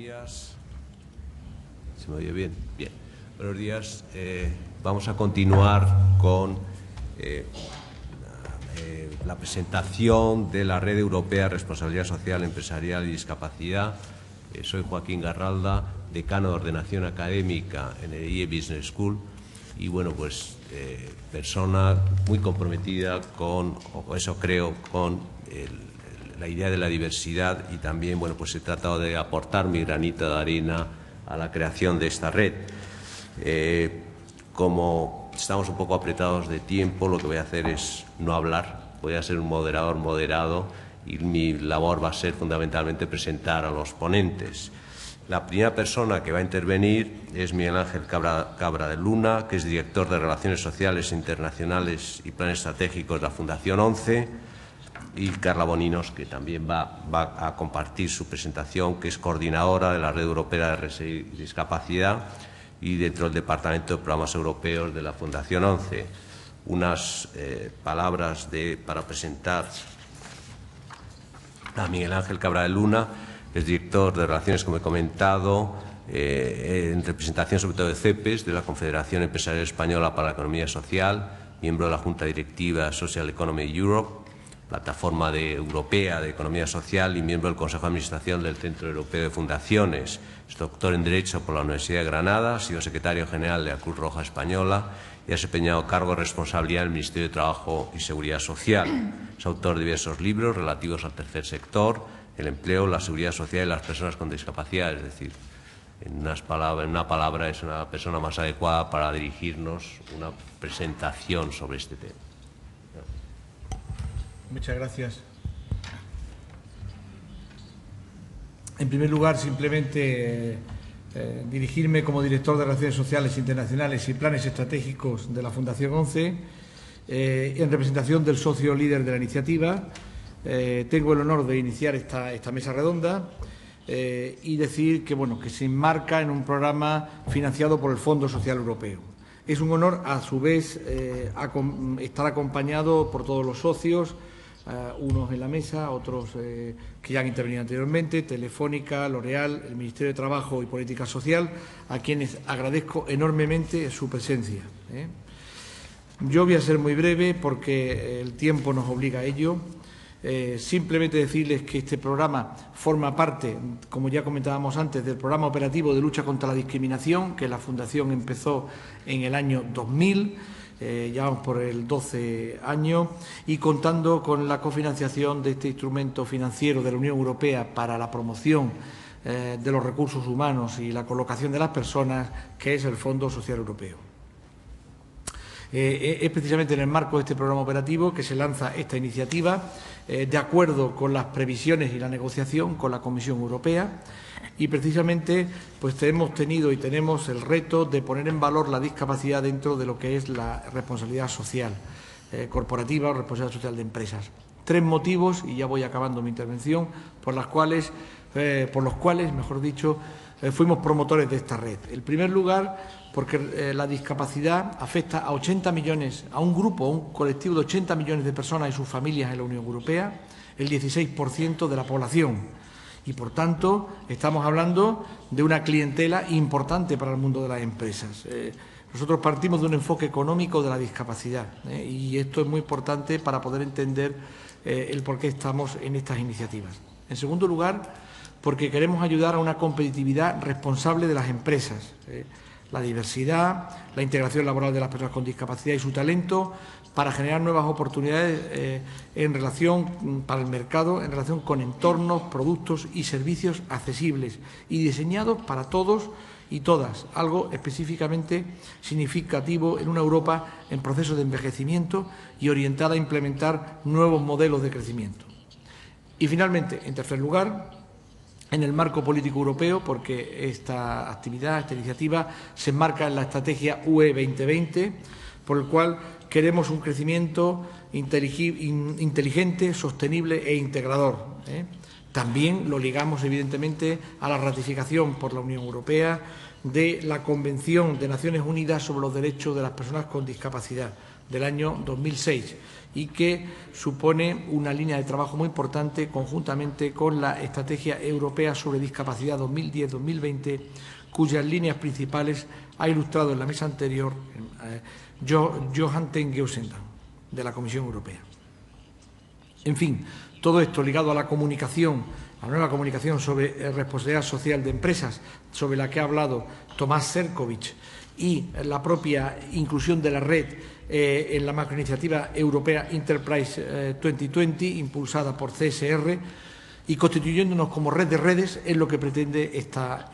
días. ¿Se me oye bien? Bien. Buenos días. Vamos a continuar con la presentación de la Red Europea de Responsabilidad Social, Empresarial y Discapacidad. Soy Joaquín Garralda, decano de Ordenación Académica en el IE Business School y, bueno, pues persona muy comprometida con, o eso creo, con la idea de la diversidad y también, bueno, pues he tratado de aportar mi granito de arena a la creación de esta red. Como estamos un poco apretados de tiempo, lo que voy a hacer es no hablar, voy a ser un moderador moderado y mi labor va a ser fundamentalmente presentar a los ponentes. La primera persona que va a intervenir es Miguel Ángel Cabra de Luna, que es director de Relaciones Sociales Internacionales y Planes Estratégicos de la Fundación 11, y Carla Boninos, que también va a compartir su presentación, que es coordinadora de la Red Europea de Discapacidad y dentro del Departamento de Programas Europeos de la Fundación 11. Unas palabras para presentar a Miguel Ángel Cabra de Luna, que es director de Relaciones, como he comentado, en representación sobre todo de CEPES, de la Confederación Empresarial Española para la Economía Social, miembro de la Junta Directiva Social Economy Europe, plataforma europea de economía social y miembro del Consejo de Administración del Centro Europeo de Fundaciones. Es doctor en Derecho por la Universidad de Granada, ha sido secretario general de la Cruz Roja Española y ha desempeñado cargo de responsabilidad en el Ministerio de Trabajo y Seguridad Social. Es autor de diversos libros relativos al tercer sector, el empleo, la seguridad social y las personas con discapacidad. Es decir, en una palabra es una persona más adecuada para dirigirnos una presentación sobre este tema. Muchas gracias. En primer lugar, simplemente dirigirme como director de Relaciones Sociales Internacionales y Planes Estratégicos de la Fundación 11, en representación del socio líder de la iniciativa. Tengo el honor de iniciar esta mesa redonda y decir que, bueno, que se enmarca en un programa financiado por el Fondo Social Europeo. Es un honor, a su vez, estar acompañado por todos los socios, unos en la mesa, otros que ya han intervenido anteriormente, Telefónica, L'Oréal, el Ministerio de Trabajo y Política Social, a quienes agradezco enormemente su presencia. Yo voy a ser muy breve porque el tiempo nos obliga a ello. Simplemente decirles que este programa forma parte, como ya comentábamos antes, del programa operativo de lucha contra la discriminación, que la Fundación empezó en el año 2000, ya vamos por el 12 año, y contando con la cofinanciación de este instrumento financiero de la Unión Europea para la promoción de los recursos humanos y la colocación de las personas, que es el Fondo Social Europeo. Es precisamente en el marco de este programa operativo que se lanza esta iniciativa, de acuerdo con las previsiones y la negociación con la Comisión Europea, y precisamente pues hemos tenido y tenemos el reto de poner en valor la discapacidad dentro de lo que es la responsabilidad social corporativa o responsabilidad social de empresas. 3 motivos, y ya voy acabando mi intervención, por los cuales, mejor dicho, fuimos promotores de esta red. En primer lugar, porque la discapacidad afecta a 80 millones, a un grupo, a un colectivo de 80 millones de personas y sus familias en la Unión Europea, el 16% de la población. Y, por tanto, estamos hablando de una clientela importante para el mundo de las empresas. Nosotros partimos de un enfoque económico de la discapacidad y esto es muy importante para poder entender el por qué estamos en estas iniciativas. En segundo lugar, porque queremos ayudar a una competitividad responsable de las empresas. La diversidad, la integración laboral de las personas con discapacidad y su talento para generar nuevas oportunidades para el mercado en relación con entornos, productos y servicios accesibles y diseñados para todos y todas, algo específicamente significativo en una Europa en proceso de envejecimiento y orientada a implementar nuevos modelos de crecimiento. Y finalmente, en tercer lugar, en el marco político europeo, porque esta actividad, esta iniciativa, se enmarca en la estrategia UE 2020, por el cual queremos un crecimiento inteligente, sostenible e integrador. También lo ligamos, evidentemente, a la ratificación por la Unión Europea de la Convención de Naciones Unidas sobre los Derechos de las Personas con Discapacidad del año 2006 y que supone una línea de trabajo muy importante conjuntamente con la Estrategia Europea sobre Discapacidad 2010-2020, cuyas líneas principales ha ilustrado en la mesa anterior Johan ten Geusendam, de la Comisión Europea. En fin, todo esto ligado a la comunicación, a la nueva comunicación sobre responsabilidad social de empresas, sobre la que ha hablado Tomás Šefčovič, y la propia inclusión de la red en la macroiniciativa europea Enterprise 2020, impulsada por CSR, y constituyéndonos como red de redes, es lo que pretende esta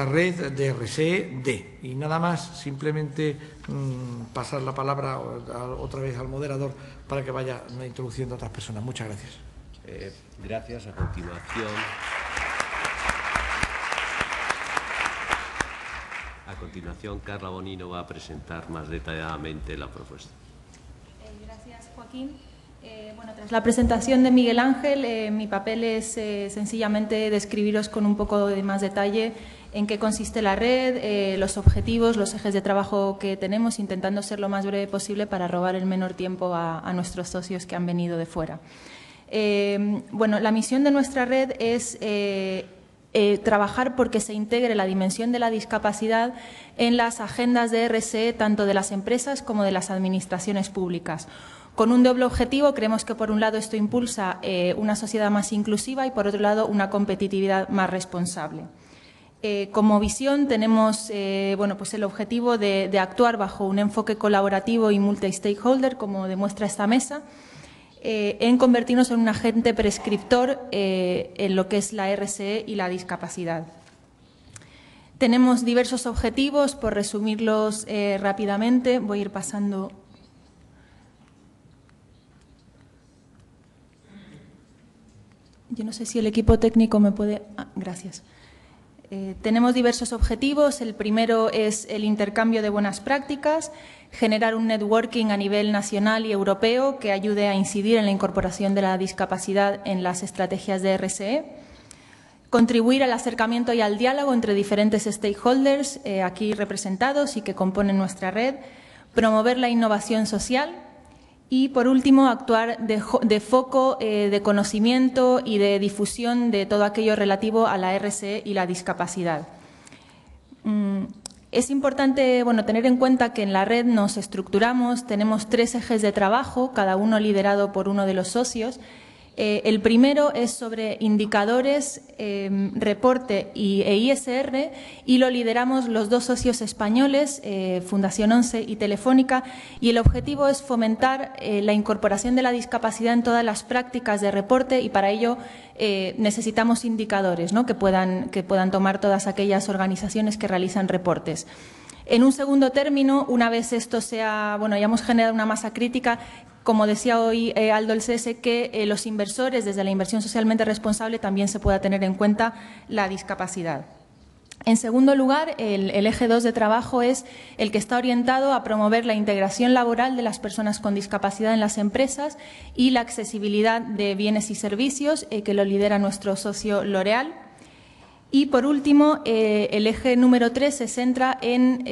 red de RSE-D. Y nada más, simplemente pasar la palabra otra vez al moderador para que vaya introduciendo a otras personas. Muchas gracias. Gracias. A continuación, Carla Bonino va a presentar más detalladamente la propuesta. Gracias, Joaquín. Bueno, tras la presentación de Miguel Ángel, mi papel es sencillamente describiros con un poco de más detalle en qué consiste la red, los objetivos, los ejes de trabajo que tenemos, intentando ser lo más breve posible para robar el menor tiempo a nuestros socios que han venido de fuera. Bueno, la misión de nuestra red es trabajar porque se integre la dimensión de la discapacidad en las agendas de RSE tanto de las empresas como de las administraciones públicas. Con un doble objetivo, creemos que por un lado esto impulsa una sociedad más inclusiva y por otro lado una competitividad más responsable. Como visión tenemos bueno, pues el objetivo de actuar bajo un enfoque colaborativo y multi-stakeholder, como demuestra esta mesa, en convertirnos en un agente prescriptor en lo que es la RSE y la discapacidad. Tenemos diversos objetivos, por resumirlos rápidamente, voy a ir pasando. Yo no sé si el equipo técnico me puede... gracias. Tenemos diversos objetivos. El primero es el intercambio de buenas prácticas, generar un networking a nivel nacional y europeo que ayude a incidir en la incorporación de la discapacidad en las estrategias de RSE, contribuir al acercamiento y al diálogo entre diferentes stakeholders aquí representados y que componen nuestra red, promover la innovación social y, por último, actuar de foco de conocimiento y de difusión de todo aquello relativo a la RSE y la discapacidad. Es importante tener en cuenta que en la red nos estructuramos, tenemos 3 ejes de trabajo, cada uno liderado por uno de los socios. El primero es sobre indicadores, reporte e ISR y lo lideramos los 2 socios españoles, Fundación 11 y Telefónica, y el objetivo es fomentar la incorporación de la discapacidad en todas las prácticas de reporte y para ello necesitamos indicadores, ¿no?, que puedan tomar todas aquellas organizaciones que realizan reportes. En un segundo término, una vez esto sea, hayamos generado una masa crítica, como decía hoy Aldo el CS, que los inversores, desde la inversión socialmente responsable, también se pueda tener en cuenta la discapacidad. En segundo lugar, el eje 2 de trabajo es el que está orientado a promover la integración laboral de las personas con discapacidad en las empresas y la accesibilidad de bienes y servicios, que lo lidera nuestro socio L'Oréal. Y, por último, el eje número 3 se centra en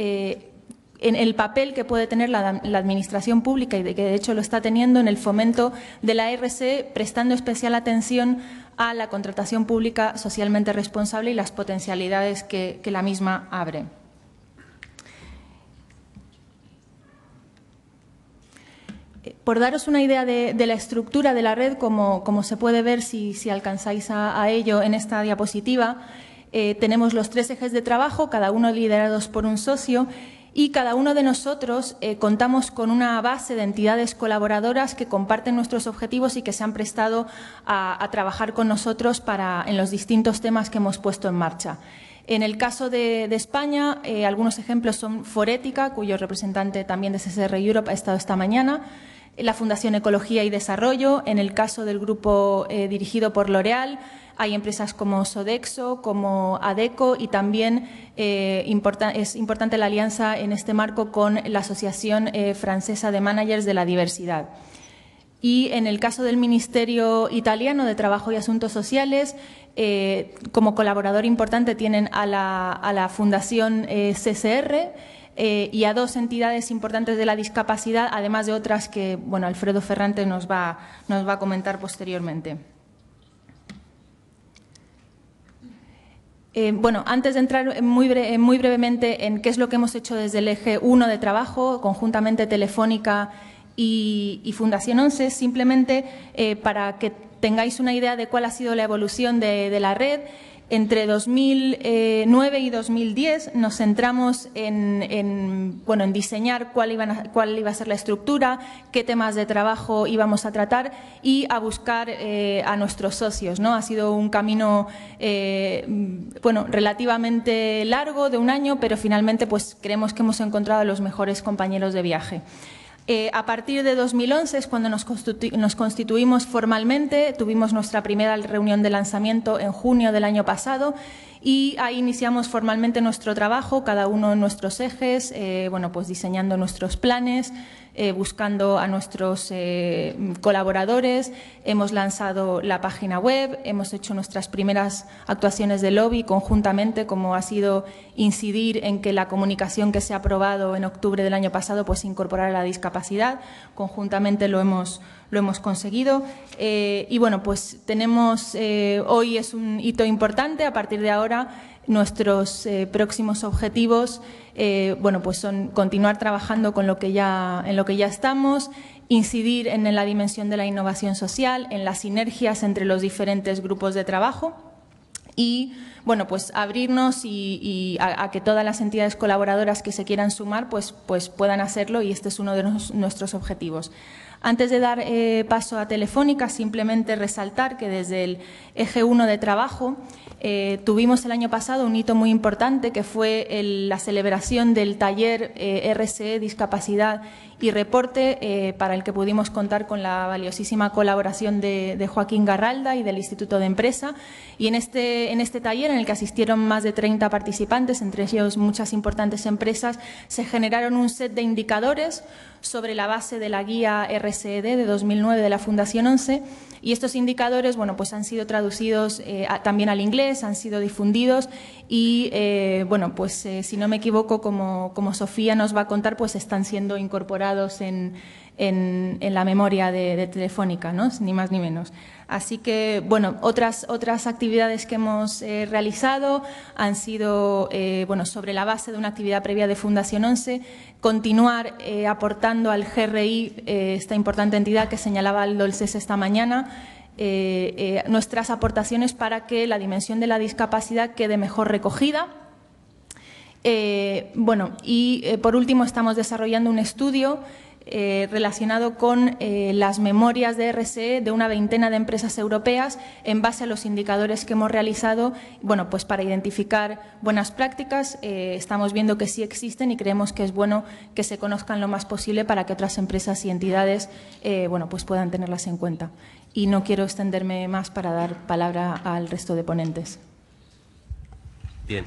el papel que puede tener la Administración pública y que de hecho lo está teniendo en el fomento de la RSE, prestando especial atención a la contratación pública socialmente responsable y las potencialidades que la misma abre. Por daros una idea de la estructura de la red, como se puede ver si alcanzáis a ello en esta diapositiva, tenemos los 3 ejes de trabajo, cada uno liderados por un socio, y cada uno de nosotros contamos con una base de entidades colaboradoras que comparten nuestros objetivos y que se han prestado a trabajar con nosotros en los distintos temas que hemos puesto en marcha. En el caso de España, algunos ejemplos son Forética, cuyo representante también de CSR Europe ha estado esta mañana, la Fundación Ecología y Desarrollo. En el caso del grupo dirigido por L'Oréal, hay empresas como Sodexo, como Adecco y también es importante la alianza en este marco con la Asociación Francesa de Managers de la Diversidad. Y en el caso del Ministerio Italiano de Trabajo y Asuntos Sociales, como colaborador importante tienen a la Fundación CCR y a dos entidades importantes de la discapacidad, además de otras que bueno, Alfredo Ferrante nos va a comentar posteriormente. Bueno, antes de entrar muy brevemente en qué es lo que hemos hecho desde el eje 1 de trabajo, conjuntamente Telefónica y Fundación 11, simplemente para que tengáis una idea de cuál ha sido la evolución de la red. Entre 2009 y 2010 nos centramos en diseñar cuál iba a ser la estructura, qué temas de trabajo íbamos a tratar y a buscar a nuestros socios, ¿no? Ha sido un camino relativamente largo, de un año, pero finalmente pues creemos que hemos encontrado a los mejores compañeros de viaje. A partir de 2011 es cuando nos constituimos formalmente, tuvimos nuestra primera reunión de lanzamiento en junio del año pasado y ahí iniciamos formalmente nuestro trabajo, cada uno en nuestros ejes, pues diseñando nuestros planes, buscando a nuestros colaboradores, hemos lanzado la página web, hemos hecho nuestras primeras actuaciones de lobby conjuntamente, como ha sido incidir en que la comunicación que se ha aprobado en octubre del año pasado pues incorporara la discapacidad, conjuntamente lo hemos conseguido y bueno, pues tenemos, hoy es un hito importante, a partir de ahora nuestros próximos objetivos pues son continuar trabajando en lo que ya estamos, incidir en la dimensión de la innovación social, en las sinergias entre los diferentes grupos de trabajo y bueno, pues abrirnos y a que todas las entidades colaboradoras que se quieran sumar pues puedan hacerlo y este es uno de nuestros objetivos. Antes de dar paso a Telefónica, simplemente resaltar que desde el eje 1 de trabajo tuvimos el año pasado un hito muy importante que fue la celebración del taller RSE, Discapacidad y Reporte, para el que pudimos contar con la valiosísima colaboración de Joaquín Garralda y del Instituto de Empresa. Y en este taller, en el que asistieron más de 30 participantes, entre ellos muchas importantes empresas, se generaron un set de indicadores sobre la base de la guía RSED de 2009 de la Fundación 11 y estos indicadores pues han sido traducidos también al inglés, han sido difundidos y si no me equivoco, como Sofía nos va a contar, pues están siendo incorporados en la memoria de Telefónica, ¿no? Ni más ni menos. Así que, otras actividades que hemos realizado han sido, sobre la base de una actividad previa de Fundación 11, continuar aportando al GRI, esta importante entidad que señalaba Aldo Olses esta mañana, nuestras aportaciones para que la dimensión de la discapacidad quede mejor recogida. Por último, estamos desarrollando un estudio relacionado con las memorias de RSE de una veintena de empresas europeas en base a los indicadores que hemos realizado, pues para identificar buenas prácticas. Estamos viendo que sí existen y creemos que es bueno que se conozcan lo más posible para que otras empresas y entidades pues puedan tenerlas en cuenta. Y no quiero extenderme más para dar palabra al resto de ponentes. Bien.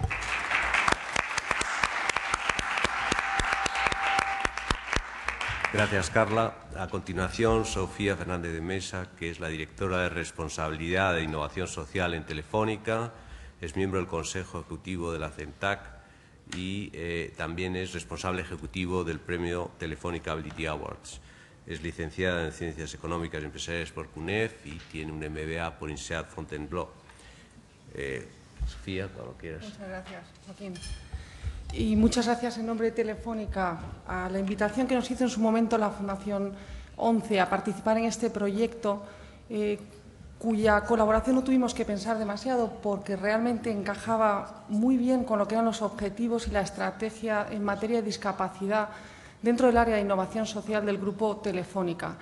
Gracias, Carla. A continuación, Sofía Fernández de Mesa, que es la directora de Responsabilidad de Innovación Social en Telefónica, es miembro del Consejo Ejecutivo de la CENTAC y también es responsable ejecutivo del Premio Telefónica Ability Awards. Es licenciada en Ciencias Económicas y Empresariales por CUNEF y tiene un MBA por INSEAD Fontainebleau. Sofía, cuando quieras. Muchas gracias, Joaquín. Y muchas gracias en nombre de Telefónica a la invitación que nos hizo en su momento la Fundación 11 a participar en este proyecto, cuya colaboración no tuvimos que pensar demasiado porque realmente encajaba muy bien con lo que eran los objetivos y la estrategia en materia de discapacidad dentro del área de innovación social del Grupo Telefónica.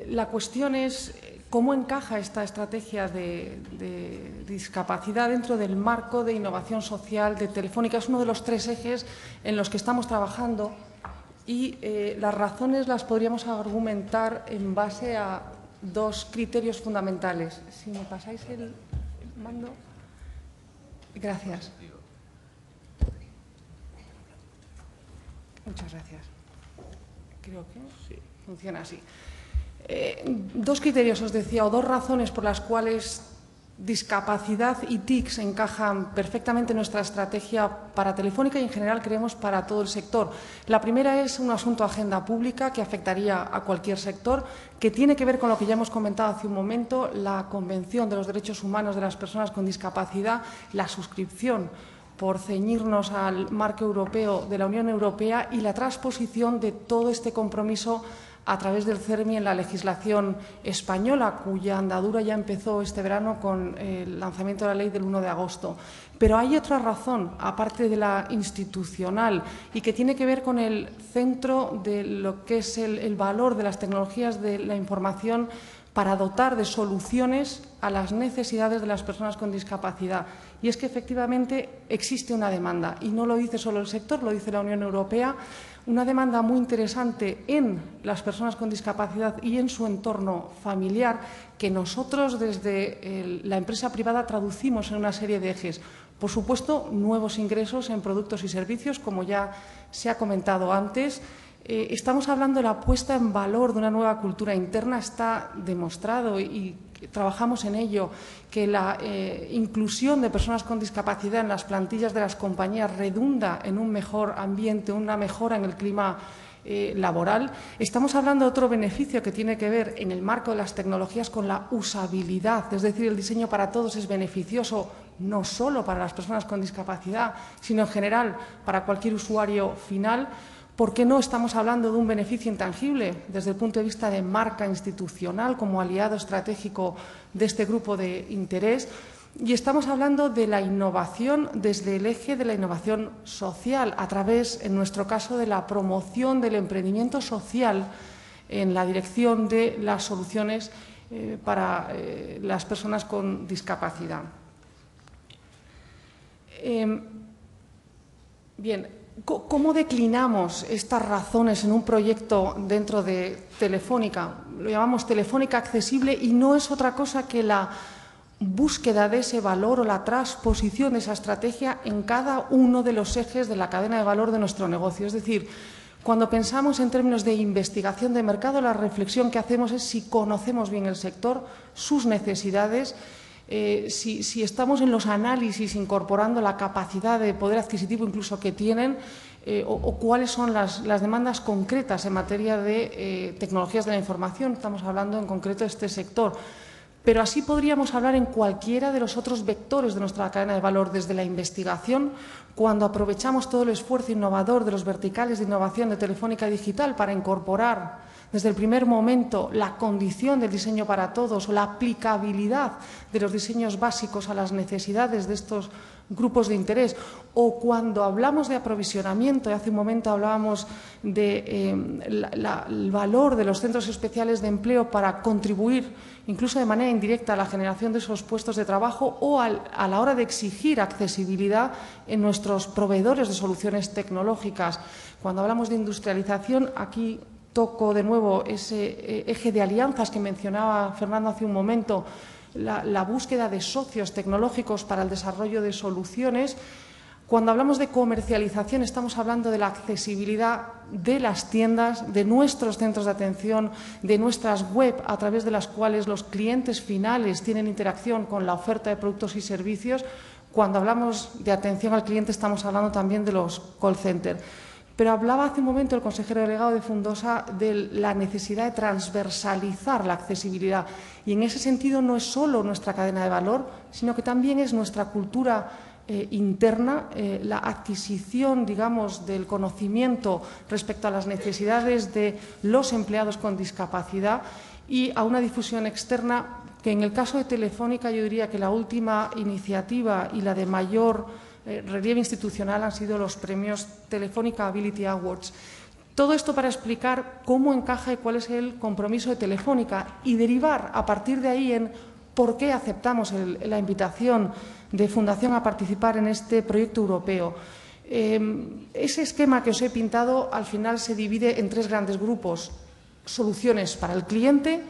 La cuestión es cómo encaja esta estrategia de discapacidad dentro del marco de innovación social de Telefónica. Es uno de los 3 ejes en los que estamos trabajando y las razones las podríamos argumentar en base a 2 criterios fundamentales. Si me pasáis el mando. Gracias. Muchas gracias. Creo que funciona así. Dos criterios, os decía, o dos razones por las cuales discapacidad y TICs encajan perfectamente en nuestra estrategia para Telefónica y, en general, creemos para todo el sector. La primera es un asunto de agenda pública que afectaría a cualquier sector, que tiene que ver con lo que ya hemos comentado hace un momento, la Convención de los Derechos Humanos de las Personas con Discapacidad, la suscripción por ceñirnos al marco europeo de la Unión Europea y la transposición de todo este compromiso a través del CERMI en la legislación española, cuya andadura ya empezó este verano con el lanzamiento de la ley del 1 de agosto. Pero hay otra razón, aparte de la institucional, y que tiene que ver con el centro de lo que es el valor de las tecnologías de la información para dotar de soluciones a las necesidades de las personas con discapacidad. Y es que, efectivamente, existe una demanda, y no lo dice solo el sector, lo dice la Unión Europea, una demanda muy interesante en las personas con discapacidad y en su entorno familiar, que nosotros desde la empresa privada traducimos en una serie de ejes. Por supuesto, nuevos ingresos en productos y servicios, como ya se ha comentado antes. Estamos hablando de la puesta en valor de una nueva cultura interna. Está demostrado y trabajamos en ello, que la inclusión de personas con discapacidad en las plantillas de las compañías redunda en un mejor ambiente, una mejora en el clima laboral. Estamos hablando de otro beneficio que tiene que ver en el marco de las tecnologías con la usabilidad, es decir, el diseño para todos es beneficioso no solo para las personas con discapacidad, sino en general para cualquier usuario final. ¿Por qué no estamos hablando de un beneficio intangible desde el punto de vista de marca institucional como aliado estratégico de este grupo de interés? Y estamos hablando de la innovación desde el eje de la innovación social, a través, en nuestro caso, de la promoción del emprendimiento social en la dirección de las soluciones para las personas con discapacidad. Bien. ¿Cómo declinamos estas razones en un proyecto dentro de Telefónica? Lo llamamos Telefónica Accesible y no es otra cosa que la búsqueda de ese valor o la transposición de esa estrategia en cada uno de los ejes de la cadena de valor de nuestro negocio. Es decir, cuando pensamos en términos de investigación de mercado, la reflexión que hacemos es si conocemos bien el sector, sus necesidades. Si estamos en los análisis incorporando la capacidad de poder adquisitivo incluso que tienen o cuáles son las demandas concretas en materia de tecnologías de la información. Estamos hablando en concreto de este sector. Pero así podríamos hablar en cualquiera de los otros vectores de nuestra cadena de valor, desde la investigación, cuando aprovechamos todo el esfuerzo innovador de los verticales de innovación de Telefónica Digital para incorporar desde el primer momento la condición del diseño para todos o la aplicabilidad de los diseños básicos a las necesidades de estos grupos de interés, o cuando hablamos de aprovisionamiento, y hace un momento hablábamos del valor de los centros especiales de empleo para contribuir incluso de manera indirecta a la generación de esos puestos de trabajo, o a la hora de exigir accesibilidad en nuestros proveedores de soluciones tecnológicas. Cuando hablamos de industrialización, aquí toco de nuevo ese eje de alianzas que mencionaba Fernando hace un momento, la búsqueda de socios tecnológicos para el desarrollo de soluciones. Cuando hablamos de comercialización, estamos hablando de la accesibilidad de las tiendas, de nuestros centros de atención, de nuestras web, a través de las cuales los clientes finales tienen interacción con la oferta de productos y servicios. Cuando hablamos de atención al cliente, estamos hablando también de los call centers. Pero hablaba hace un momento el consejero delegado de Fundosa de la necesidad de transversalizar la accesibilidad. Y en ese sentido no es solo nuestra cadena de valor, sino que también es nuestra cultura interna, la adquisición, digamos, del conocimiento respecto a las necesidades de los empleados con discapacidad y a una difusión externa que, en el caso de Telefónica, yo diría que la última iniciativa y la de mayor relieve institucional han sido los premios Telefónica Ability Awards. Todo esto para explicar cómo encaja y cuál es el compromiso de Telefónica y derivar a partir de ahí en por qué aceptamos la invitación de Fundación a participar en este proyecto europeo. Ese esquema que os he pintado al final se divide en tres grandes grupos: soluciones para el cliente,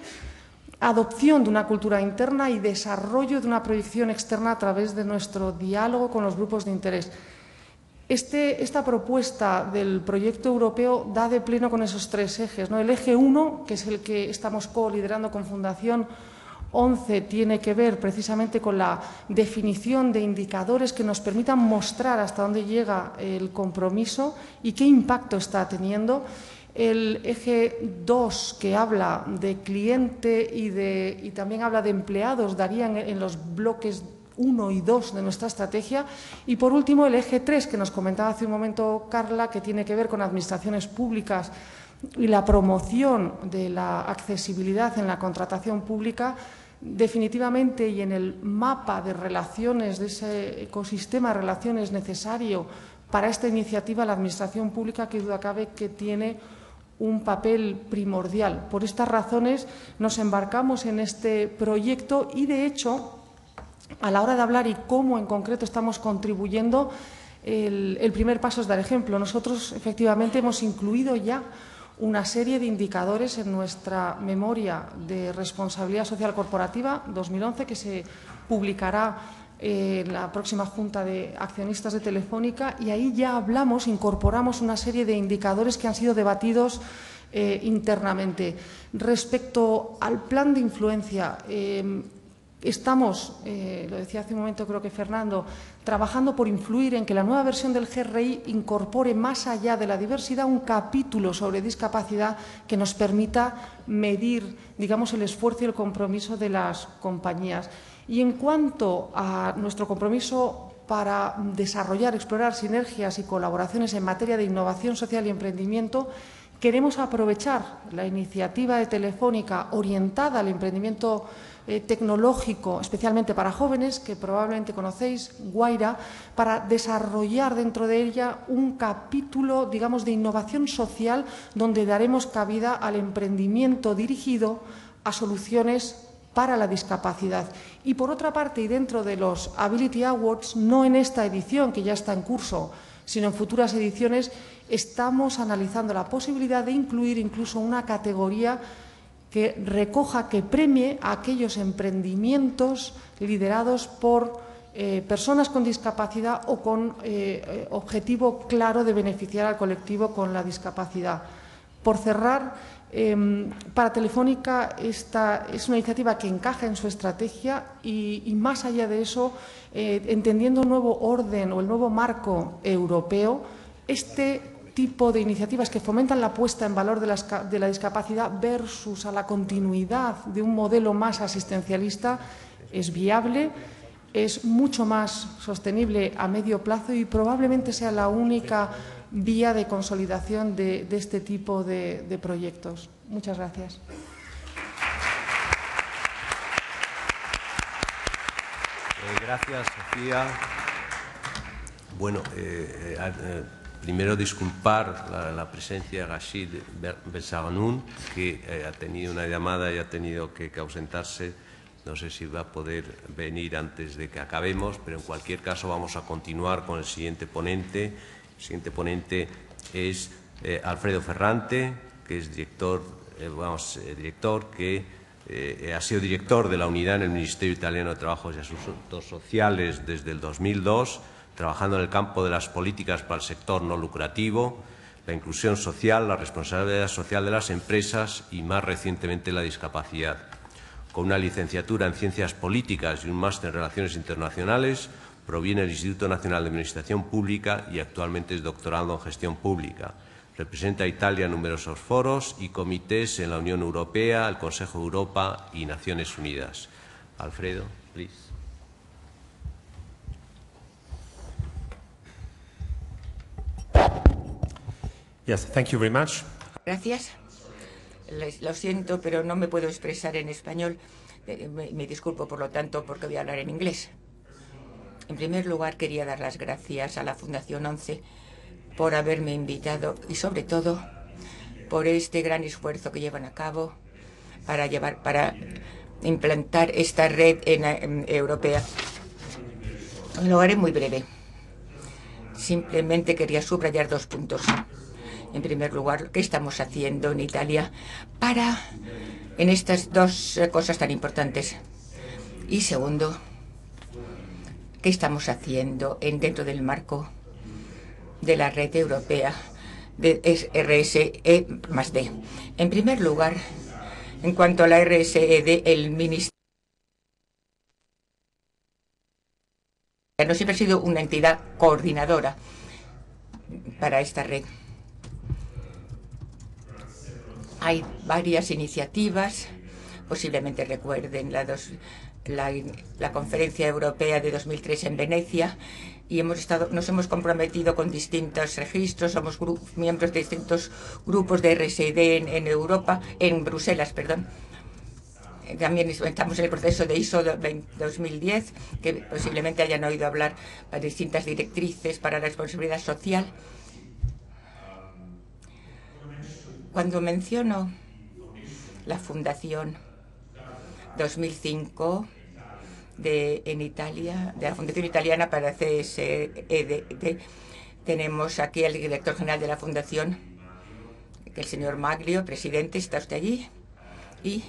adopción de una cultura interna y desarrollo de una proyección externa a través de nuestro diálogo con los grupos de interés. Esta propuesta del proyecto europeo da de pleno con esos tres ejes, ¿no? El eje 1, que es el que estamos co-liderando con Fundación 11, tiene que ver precisamente con la definición de indicadores que nos permitan mostrar hasta dónde llega el compromiso y qué impacto está teniendo. El eje 2, que habla de cliente y también habla de empleados, darían en los bloques 1 y 2 de nuestra estrategia. Y, por último, el eje 3, que nos comentaba hace un momento Carla, que tiene que ver con administraciones públicas y la promoción de la accesibilidad en la contratación pública. Definitivamente, y en el mapa de relaciones, de ese ecosistema de relaciones necesario para esta iniciativa, la administración pública, que duda cabe que tiene un papel primordial. Por estas razones nos embarcamos en este proyecto y, de hecho, a la hora de hablar y cómo en concreto estamos contribuyendo, el primer paso es dar ejemplo. Nosotros, efectivamente, hemos incluido ya una serie de indicadores en nuestra memoria de responsabilidad social corporativa 2011, que se publicará en la próxima Junta de Accionistas de Telefónica, y ahí ya incorporamos una serie de indicadores que han sido debatidos internamente. Respecto al plan de influencia, estamos, lo decía hace un momento creo que Fernando, trabajando por influir en que la nueva versión del GRI incorpore, más allá de la diversidad, un capítulo sobre discapacidad que nos permita medir, digamos, el esfuerzo y el compromiso de las compañías. Y en cuanto a nuestro compromiso para desarrollar, explorar sinergias y colaboraciones en materia de innovación social y emprendimiento, queremos aprovechar la iniciativa de Telefónica orientada al emprendimiento tecnológico, especialmente para jóvenes, que probablemente conocéis, Guaira, para desarrollar dentro de ella un capítulo, digamos, de innovación social, donde daremos cabida al emprendimiento dirigido a soluciones para la discapacidad. Y, por otra parte, y dentro de los Ability Awards, no en esta edición, que ya está en curso, sino en futuras ediciones, estamos analizando la posibilidad de incluir incluso una categoría que recoja, que premie a aquellos emprendimientos liderados por personas con discapacidad o con objetivo claro de beneficiar al colectivo con la discapacidad. Por cerrar, para Telefónica esta es una iniciativa que encaja en su estrategia y más allá de eso, entendiendo un nuevo orden o el nuevo marco europeo, este tipo de iniciativas que fomentan la puesta en valor de la discapacidad versus a la continuidad de un modelo más asistencialista es viable, es mucho más sostenible a medio plazo y probablemente sea la única vía de consolidación de este tipo de proyectos. Muchas gracias. Gracias, Sofía. Bueno, primero disculpar la presencia de Rachid Bessarnoun, que ha tenido una llamada y ha tenido que ausentarse. No sé si va a poder venir antes de que acabemos, pero en cualquier caso vamos a continuar con el siguiente ponente. El siguiente ponente es Alfredo Ferrante, que es director que ha sido director de la unidad en el Ministerio Italiano de Trabajo y Asuntos Sociales desde el 2002, trabajando en el campo de las políticas para el sector no lucrativo, la inclusión social, la responsabilidad social de las empresas y, más recientemente, la discapacidad. Con una licenciatura en Ciencias Políticas y un máster en Relaciones Internacionales, proviene del Instituto Nacional de Administración Pública y actualmente es doctorando en Gestión Pública. Representa a Italia en numerosos foros y comités en la Unión Europea, el Consejo de Europa y Naciones Unidas. Alfredo, please. Yes, thank you very much. Gracias. Lo siento, pero no me puedo expresar en español. Me disculpo, por lo tanto, porque voy a hablar en inglés. En primer lugar, quería dar las gracias a la Fundación 11 por haberme invitado y, sobre todo, por este gran esfuerzo que llevan a cabo para implantar esta red europea. Lo haré muy breve. Simplemente quería subrayar 2 puntos. En primer lugar, ¿qué estamos haciendo en Italia en estas 2 cosas tan importantes? Y segundo, ¿qué estamos haciendo dentro del marco de la red europea de RSE+D. En primer lugar, en cuanto a la RSED, el Ministerio no siempre ha sido una entidad coordinadora para esta red. Hay varias iniciativas, posiblemente recuerden la Conferencia Europea de 2003 en Venecia, y nos hemos comprometido con distintos registros, somos miembros de distintos grupos de RSED en Europa, en Bruselas, perdón. También estamos en el proceso de ISO 2010, que posiblemente hayan oído hablar de distintas directrices para la responsabilidad social. Cuando menciono la Fundación 2005 en Italia, de la Fundación Italiana para CSED, tenemos aquí al director general de la Fundación, el señor Maglio, presidente, está usted allí, y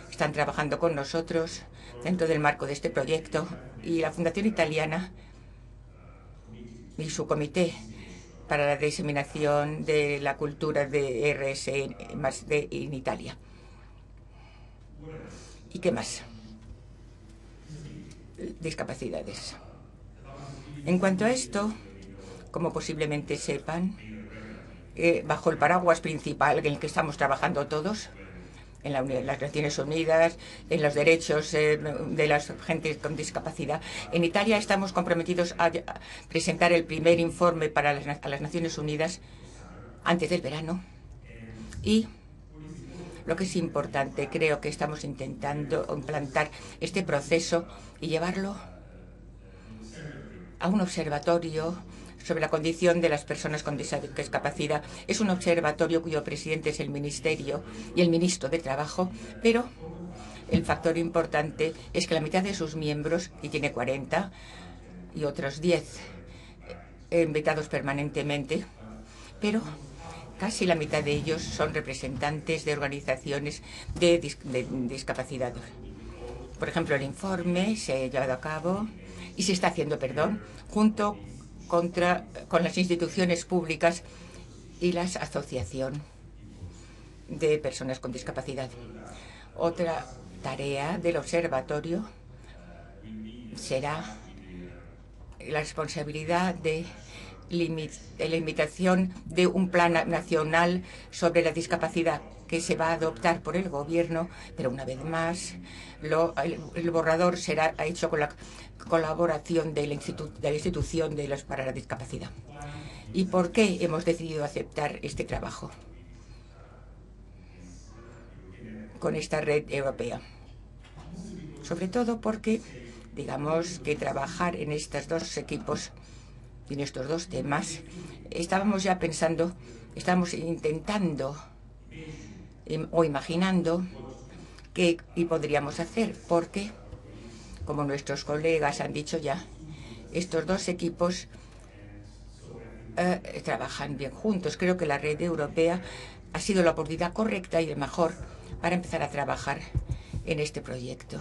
están trabajando con nosotros dentro del marco de este proyecto. Y la Fundación Italiana y su comité para la diseminación de la cultura de RSE+D en Italia. ¿Y qué más? Discapacidades. En cuanto a esto, como posiblemente sepan, bajo el paraguas principal en el que estamos trabajando todos, en las Naciones Unidas, en los derechos de la gente con discapacidad. En Italia estamos comprometidos a presentar el primer informe a las Naciones Unidas antes del verano. Y lo que es importante, creo que estamos intentando implantar este proceso y llevarlo a un observatorio sobre la condición de las personas con discapacidad. Es un observatorio cuyo presidente es el Ministerio y el Ministro de Trabajo, pero el factor importante es que la mitad de sus miembros, y tiene 40, y otros 10 invitados permanentemente, pero casi la mitad de ellos son representantes de organizaciones de discapacidad. Por ejemplo, el informe se ha llevado a cabo y se está haciendo, junto con las instituciones públicas y la asociación de personas con discapacidad. Otra tarea del observatorio será la responsabilidad de la limitación de un plan nacional sobre la discapacidad que se va a adoptar por el gobierno, pero una vez más el borrador será hecho con la colaboración de la institución para la discapacidad. ¿Y por qué hemos decidido aceptar este trabajo con esta red europea? Sobre todo porque, digamos, que trabajar en estos dos equipos, en estos dos temas, estábamos ya pensando, estábamos intentando o imaginando qué podríamos hacer, porque, como nuestros colegas han dicho ya, estos dos equipos trabajan bien juntos. Creo que la red europea ha sido la oportunidad correcta y la mejor para empezar a trabajar en este proyecto.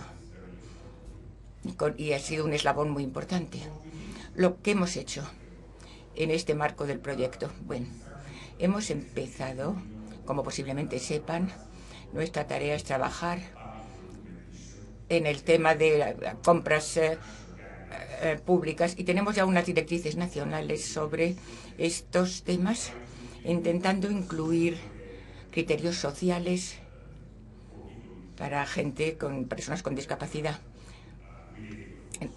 Y ha sido un eslabón muy importante. Lo que hemos hecho en este marco del proyecto, bueno, hemos empezado, como posiblemente sepan, nuestra tarea es trabajar en el tema de compras públicas, y tenemos ya unas directrices nacionales sobre estos temas, intentando incluir criterios sociales para personas con discapacidad,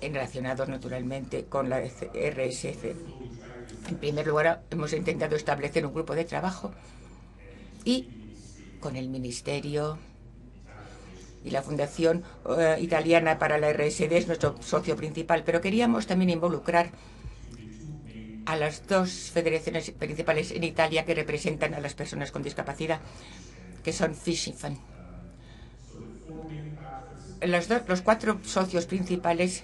relacionados naturalmente con la RSF. En primer lugar, hemos intentado establecer un grupo de trabajo y con el Ministerio y la Fundación Italiana para la RSD es nuestro socio principal, pero queríamos también involucrar a las dos federaciones principales en Italia que representan a las personas con discapacidad, que son FISIFAN. Los cuatro socios principales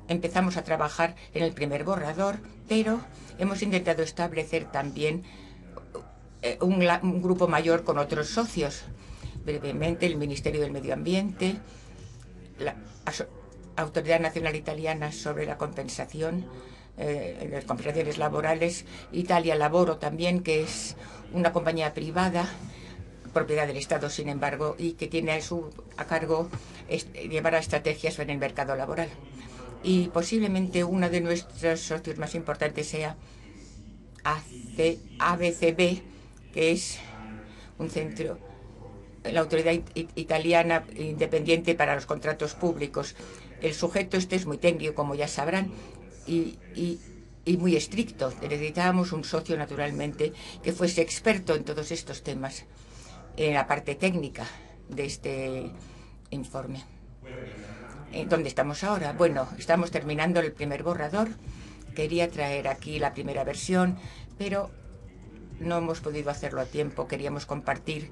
empezamos a trabajar en el primer borrador, pero hemos intentado establecer también un grupo mayor con otros socios. Brevemente, el Ministerio del Medio Ambiente, la Autoridad Nacional Italiana sobre la Compensación en las conversaciones laborales. Italia Laboro también, que es una compañía privada, propiedad del Estado, sin embargo, y que tiene a cargo llevar a estrategias en el mercado laboral. Y posiblemente uno de nuestros socios más importantes sea ABCB, que es un centro, la autoridad italiana independiente para los contratos públicos. El sujeto es muy técnico, como ya sabrán, y muy estricto. Necesitábamos un socio, naturalmente, que fuese experto en todos estos temas, en la parte técnica de este informe. ¿Dónde estamos ahora? Bueno, estamos terminando el primer borrador. Quería traer aquí la primera versión, pero no hemos podido hacerlo a tiempo. Queríamos compartir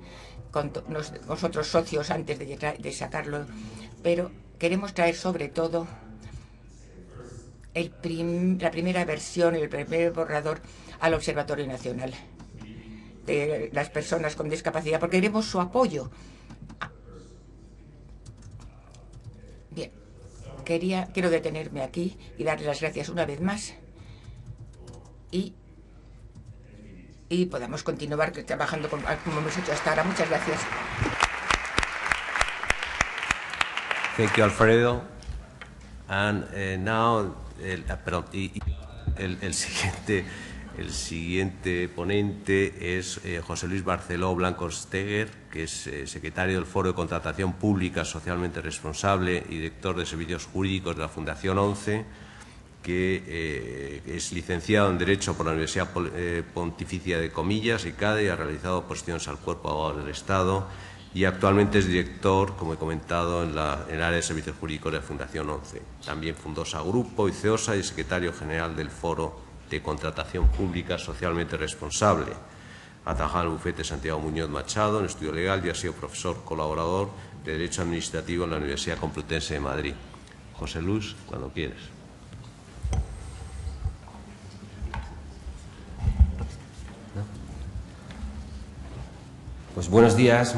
con los otros socios antes de sacarlo, pero queremos traer sobre todo la primera versión, el primer borrador al Observatorio Nacional de las Personas con Discapacidad, porque queremos su apoyo. Bien, quiero detenerme aquí y darle las gracias una vez más y podamos continuar trabajando como hemos hecho hasta ahora. Muchas gracias. Thank you, Alfredo. And now, el siguiente ponente es José Luis Barceló Blanco-Steger, que es secretario del Foro de Contratación Pública Socialmente Responsable y director de Servicios Jurídicos de la Fundación 11, que es licenciado en Derecho por la Universidad Pontificia de Comillas, ICADE, y ha realizado oposiciones al Cuerpo de Abogados del Estado y actualmente es director, como he comentado, en el área de Servicios Jurídicos de la Fundación 11. También fundó Sagrupo y CEOSA y es secretario general del Foro de Contratación Pública Socialmente Responsable. Ha trabajado en el bufete Santiago Muñoz Machado en estudio legal y ha sido profesor colaborador de Derecho Administrativo en la Universidad Complutense de Madrid. José Luis, cuando quieres. Pues buenos días.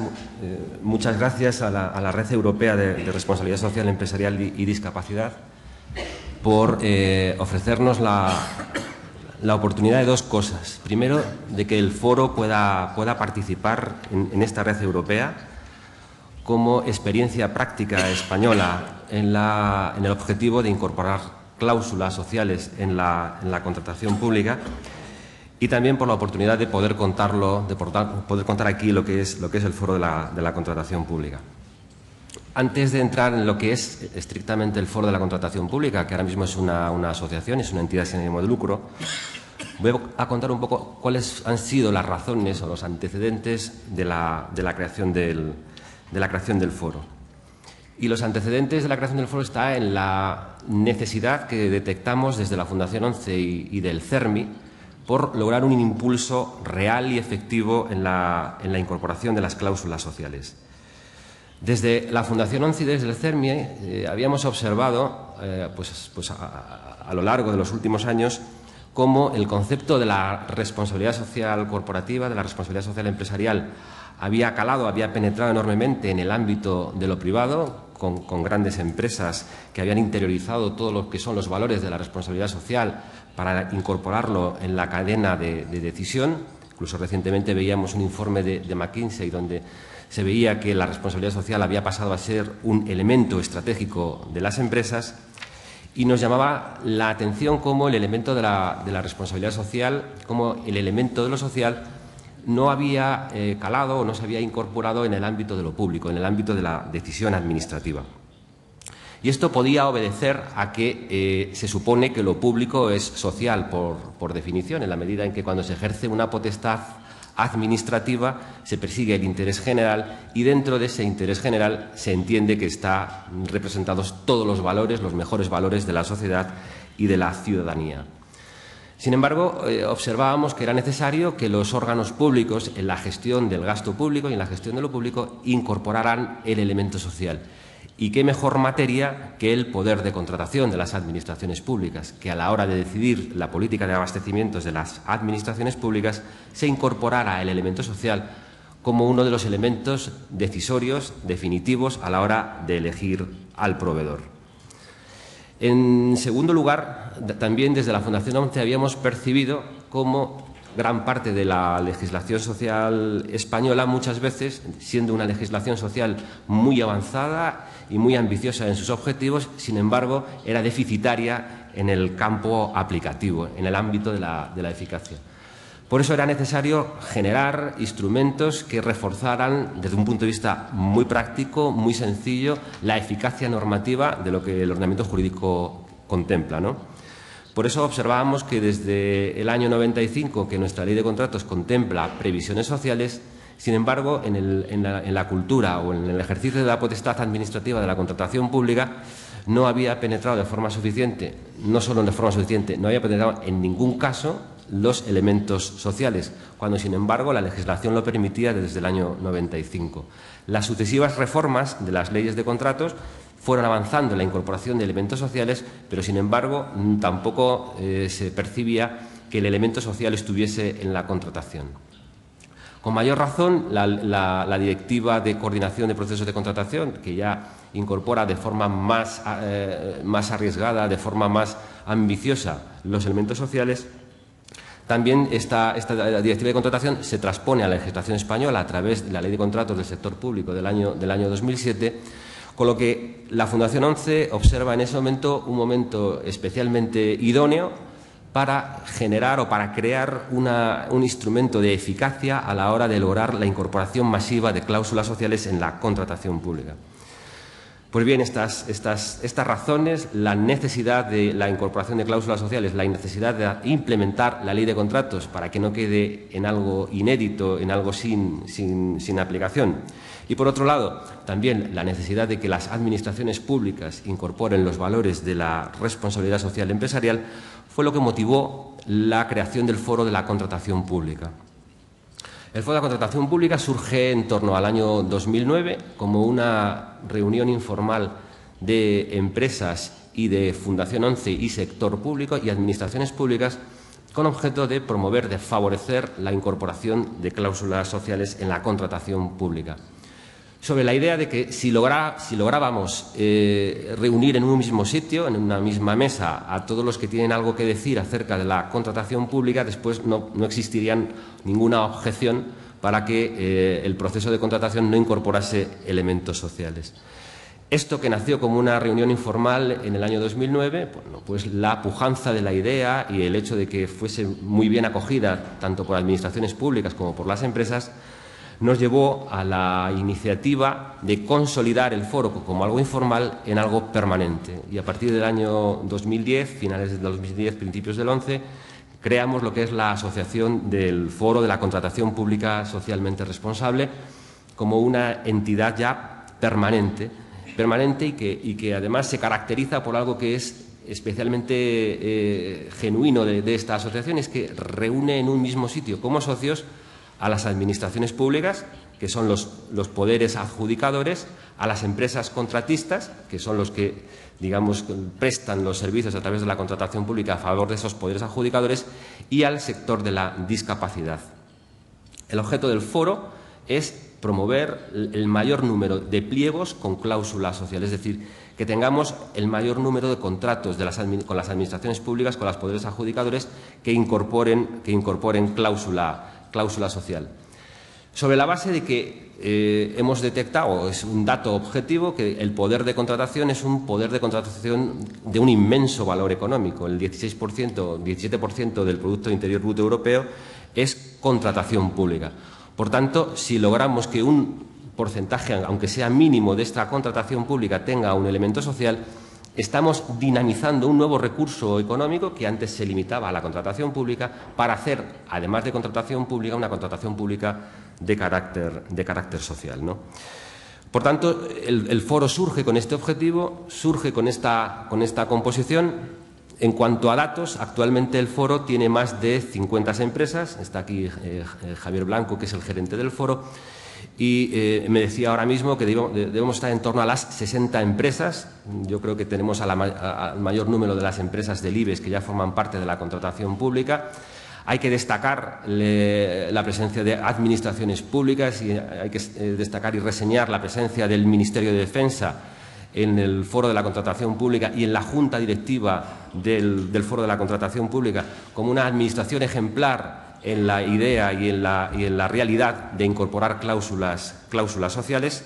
Muchas gracias a la Red Europea de Responsabilidad Social, Empresarial y Discapacidad por ofrecernos la oportunidad de dos cosas. Primero, de que el foro pueda participar en esta red europea como experiencia práctica española en el objetivo de incorporar cláusulas sociales en la contratación pública, y también por la oportunidad de poder contar aquí lo que es el foro de la contratación pública. Antes de entrar en lo que es estrictamente el foro de la contratación pública, que ahora mismo es una asociación, es una entidad sin ánimo de lucro, voy a contar un poco cuáles han sido las razones o los antecedentes de la creación del foro. Y los antecedentes de la creación del foro está en la necesidad que detectamos desde la Fundación 11 y del CERMI por lograr un impulso real y efectivo en la incorporación de las cláusulas sociales. Desde la Fundación 11 y desde el CERMI habíamos observado a lo largo de los últimos años cómo el concepto de la responsabilidad social corporativa, de la responsabilidad social empresarial, había calado, había penetrado enormemente en el ámbito de lo privado, con grandes empresas que habían interiorizado todo lo que son los valores de la responsabilidad social para incorporarlo en la cadena de decisión. Incluso recientemente veíamos un informe de McKinsey donde se veía que la responsabilidad social había pasado a ser un elemento estratégico de las empresas, y nos llamaba la atención cómo el elemento de la responsabilidad social, cómo el elemento de lo social no había calado o no se había incorporado en el ámbito de lo público, en el ámbito de la decisión administrativa. Y esto podía obedecer a que se supone que lo público es social por definición, en la medida en que cuando se ejerce una potestad administrativa se persigue el interés general, y dentro de ese interés general se entiende que están representados todos los valores, los mejores valores de la sociedad y de la ciudadanía. Sin embargo, observábamos que era necesario que los órganos públicos, en la gestión del gasto público y en la gestión de lo público, incorporaran el elemento social. Y qué mejor materia que el poder de contratación de las administraciones públicas, que a la hora de decidir la política de abastecimientos de las administraciones públicas se incorporara el elemento social como uno de los elementos decisorios, definitivos, a la hora de elegir al proveedor. En segundo lugar, también desde la Fundación ONCE habíamos percibido cómo gran parte de la legislación social española, muchas veces, siendo una legislación social muy avanzada y muy ambiciosa en sus objetivos, sin embargo, era deficitaria en el campo aplicativo, en el ámbito de la eficacia. Por eso era necesario generar instrumentos que reforzaran, desde un punto de vista muy práctico, muy sencillo, la eficacia normativa de lo que el ordenamiento jurídico contempla, ¿no? Por eso observábamos que desde el año 95, que nuestra ley de contratos contempla previsiones sociales, sin embargo, en la cultura o en el ejercicio de la potestad administrativa de la contratación pública no había penetrado de forma suficiente, no solo de forma suficiente, no había penetrado en ningún caso los elementos sociales, cuando, sin embargo, la legislación lo permitía desde el año 95. Las sucesivas reformas de las leyes de contratos fueron avanzando en la incorporación de elementos sociales, pero, sin embargo, tampoco se percibía que el elemento social estuviese en la contratación. Con mayor razón, la Directiva de Coordinación de Procesos de Contratación, que ya incorpora de forma más arriesgada, de forma más ambiciosa los elementos sociales, también esta Directiva de Contratación se transpone a la legislación española a través de la Ley de Contratos del Sector Público del año 2007, con lo que la Fundación ONCE observa en ese momento un momento especialmente idóneo para generar o para crear un instrumento de eficacia a la hora de lograr la incorporación masiva de cláusulas sociales en la contratación pública. Pues bien, estas razones, la necesidad de la incorporación de cláusulas sociales, la necesidad de implementar la ley de contratos para que no quede en algo inédito, en algo sin aplicación. Y, por otro lado, también la necesidad de que las administraciones públicas incorporen los valores de la responsabilidad social empresarial fue lo que motivó la creación del Foro de la Contratación Pública. El Foro de la Contratación Pública surge en torno al año 2009 como una reunión informal de empresas y de Fundación ONCE y sector público y administraciones públicas con objeto de promover, de favorecer la incorporación de cláusulas sociales en la contratación pública. Sobre la idea de que si lográbamos reunir en un mismo sitio, en una misma mesa, a todos los que tienen algo que decir acerca de la contratación pública, después no existirían ninguna objeción para que el proceso de contratación no incorporase elementos sociales. Esto, que nació como una reunión informal en el año 2009, pues la pujanza de la idea y el hecho de que fuese muy bien acogida tanto por administraciones públicas como por las empresas, nos llevó a la iniciativa de consolidar el foro como algo informal en algo permanente. Y a partir del año 2010, finales del 2010, principios del 11, creamos lo que es la Asociación del Foro de la Contratación Pública Socialmente Responsable como una entidad ya permanente y que además se caracteriza por algo que es especialmente genuino de esta asociación, es que reúne en un mismo sitio como socios a las administraciones públicas, que son los poderes adjudicadores, a las empresas contratistas, que son los que, digamos, prestan los servicios a través de la contratación pública a favor de esos poderes adjudicadores, y al sector de la discapacidad. El objeto del foro es promover el mayor número de pliegos con cláusulas sociales, es decir, que tengamos el mayor número de contratos con las administraciones públicas, con los poderes adjudicadores, que incorporen cláusula social. Sobre la base de que hemos detectado, es un dato objetivo, que el poder de contratación es un poder de contratación de un inmenso valor económico. El 17% del Producto Interior Bruto Europeo es contratación pública. Por tanto, si logramos que un porcentaje, aunque sea mínimo, de esta contratación pública tenga un elemento social, estamos dinamizando un nuevo recurso económico que antes se limitaba a la contratación pública para hacer, además de contratación pública, una contratación pública de carácter social, ¿no? Por tanto, el foro surge con este objetivo, surge con esta composición. En cuanto a datos, actualmente el foro tiene más de 50 empresas. Está aquí Javier Blanco, que es el gerente del foro, y me decía ahora mismo que debemos estar en torno a las 60 empresas. Yo creo que tenemos al mayor número de las empresas del IBEX que ya forman parte de la contratación pública. Hay que destacar la presencia de administraciones públicas y hay que destacar y reseñar la presencia del Ministerio de Defensa en el Foro de la Contratación Pública y en la Junta Directiva del Foro de la Contratación Pública como una administración ejemplar en la idea y en la realidad de incorporar cláusulas sociales.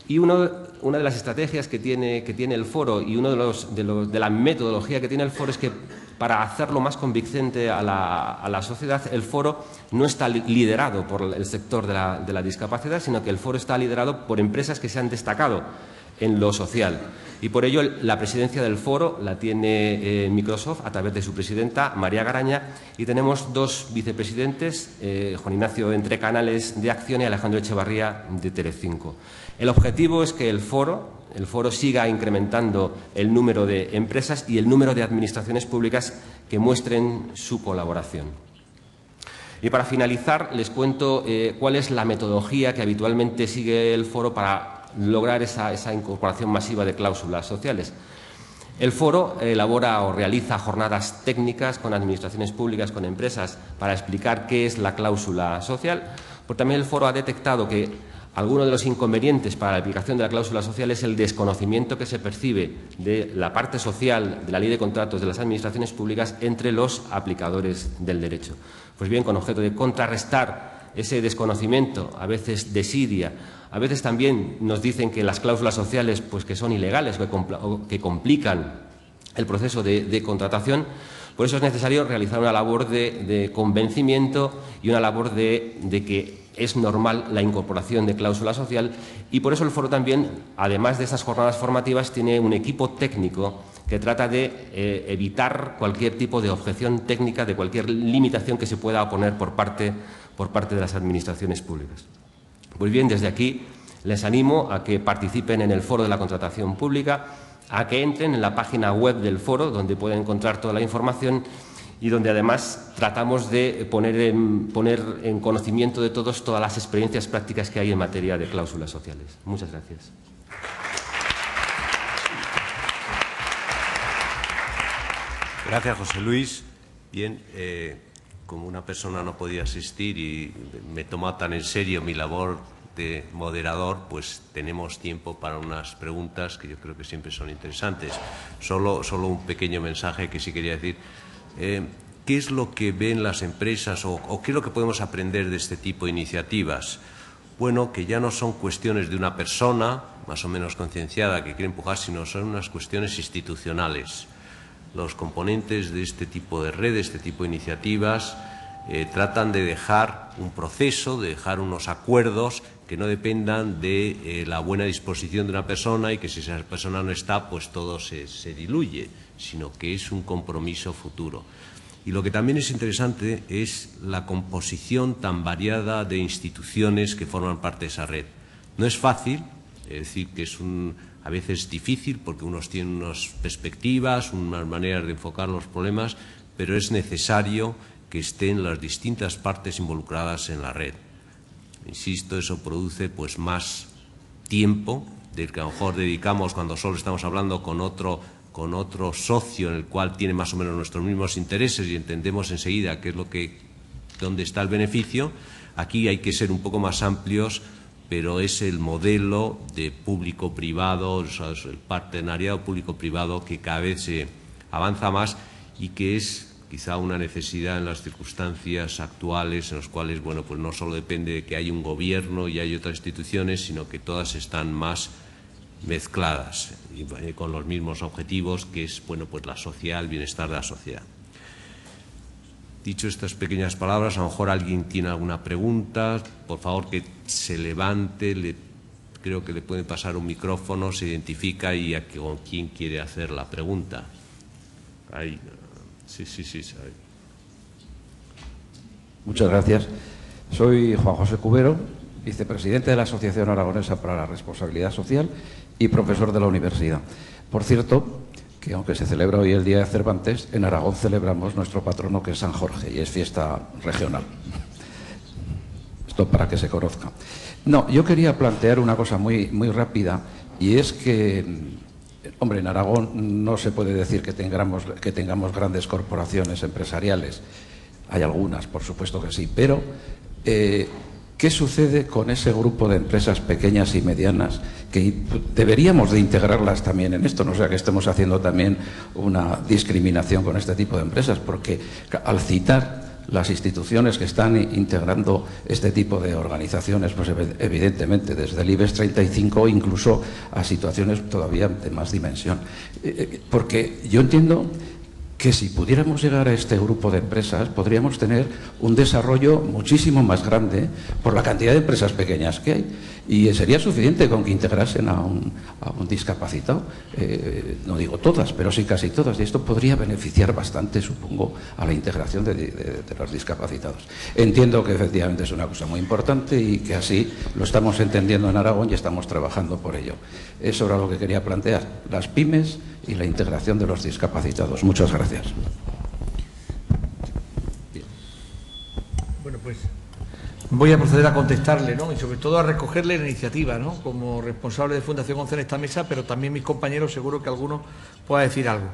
Y una de las estrategias que tiene el Foro y de la metodología que tiene el Foro es que, para hacerlo más convincente a la sociedad, el Foro no está liderado por el sector de la discapacidad, sino que el Foro está liderado por empresas que se han destacado en lo social. Y por ello la presidencia del Foro la tiene Microsoft a través de su presidenta, María Garaña, y tenemos dos vicepresidentes, Juan Ignacio Entrecanales de Acción y Alejandro Echevarría de Telecinco. El objetivo es que el Foro siga incrementando el número de empresas y el número de administraciones públicas que muestren su colaboración. Y para finalizar, les cuento cuál es la metodología que habitualmente sigue el Foro para lograr esa incorporación masiva de cláusulas sociales. El Foro elabora o realiza jornadas técnicas con administraciones públicas, con empresas, para explicar qué es la cláusula social. Pero también el Foro ha detectado que alguno de los inconvenientes para la aplicación de la cláusula social es el desconocimiento que se percibe de la parte social de la Ley de Contratos de las administraciones públicas entre los aplicadores del derecho. Pues bien, con objeto de contrarrestar ese desconocimiento, a veces desidia, a veces también nos dicen que las cláusulas sociales pues que son ilegales o que complican el proceso de contratación. Por eso es necesario realizar una labor de convencimiento y una labor de que es normal la incorporación de cláusula social, y por eso el Foro también, además de esas jornadas formativas, tiene un equipo técnico que trata de evitar cualquier tipo de objeción técnica, de cualquier limitación que se pueda oponer por parte de las administraciones públicas. Pues bien, desde aquí les animo a que participen en el Foro de la Contratación Pública, a que entren en la página web del Foro, donde pueden encontrar toda la información y donde además tratamos de poner en conocimiento de todos todas las experiencias prácticas que hay en materia de cláusulas sociales. Muchas gracias. Gracias, José Luis. Bien, como una persona no podía asistir y me tomó tan en serio mi labor de moderador, pues tenemos tiempo para unas preguntas que yo creo que siempre son interesantes. Solo un pequeño mensaje que sí quería decir. ¿Qué es lo que ven las empresas o qué es lo que podemos aprender de este tipo de iniciativas? Bueno, que ya no son cuestiones de una persona más o menos concienciada que quiere empujar, sino son unas cuestiones institucionales. Los componentes de este tipo de redes, este tipo de iniciativas, tratan de dejar un proceso, de dejar unos acuerdos que no dependan de la buena disposición de una persona y que si esa persona no está, pues todo se diluye, sino que es un compromiso futuro. Y lo que también es interesante es la composición tan variada de instituciones que forman parte de esa red. No es fácil, es decir, que es a veces difícil porque unos tienen unas perspectivas, unas maneras de enfocar los problemas, pero es necesario que estén las distintas partes involucradas en la red. Insisto, eso produce pues más tiempo del que a lo mejor dedicamos cuando solo estamos hablando con otro socio en el cual tiene más o menos nuestros mismos intereses y entendemos enseguida qué es dónde está el beneficio. Aquí hay que ser un poco más amplios, pero es el modelo de público-privado, o sea, el partenariado público-privado que cada vez se avanza más y que es quizá una necesidad en las circunstancias actuales en las cuales, bueno, pues no solo depende de que haya un gobierno y hay otras instituciones, sino que todas están más mezcladas y con los mismos objetivos, que es, bueno, pues la sociedad, el bienestar de la sociedad. Dicho estas pequeñas palabras, a lo mejor alguien tiene alguna pregunta, por favor que se levante, creo que le pueden pasar un micrófono, se identifica y con quién quiere hacer la pregunta. Ahí. Sí. Muchas gracias. Soy Juan José Cubero, vicepresidente de la Asociación Aragonesa para la Responsabilidad Social y profesor de la universidad. Por cierto, que aunque se celebra hoy el Día de Cervantes, en Aragón celebramos nuestro patrono, que es San Jorge, y es fiesta regional. Esto para que se conozca. No, yo quería plantear una cosa muy rápida, y es que, hombre, en Aragón no se puede decir que tengamos grandes corporaciones empresariales. Hay algunas, por supuesto que sí, pero ¿qué sucede con ese grupo de empresas pequeñas y medianas que deberíamos de integrarlas también en esto? No sea que estemos haciendo también una discriminación con este tipo de empresas, porque al citar las instituciones que están integrando este tipo de organizaciones, pues evidentemente desde el IBEX 35 incluso a situaciones todavía de más dimensión. Porque yo entiendo que si pudiéramos llegar a este grupo de empresas podríamos tener un desarrollo muchísimo más grande por la cantidad de empresas pequeñas que hay, y sería suficiente con que integrasen a un discapacitado, no digo todas, pero sí casi todas, y esto podría beneficiar bastante, supongo, a la integración de los discapacitados. Entiendo que efectivamente es una cosa muy importante y que así lo estamos entendiendo en Aragón y estamos trabajando por ello. Eso era lo que quería plantear, las pymes y la integración de los discapacitados. Muchas gracias. Bueno, pues voy a proceder a contestarle, ¿no? Y sobre todo a recogerle la iniciativa, ¿no? Como responsable de Fundación 11 en esta mesa, pero también mis compañeros, seguro que alguno pueda decir algo.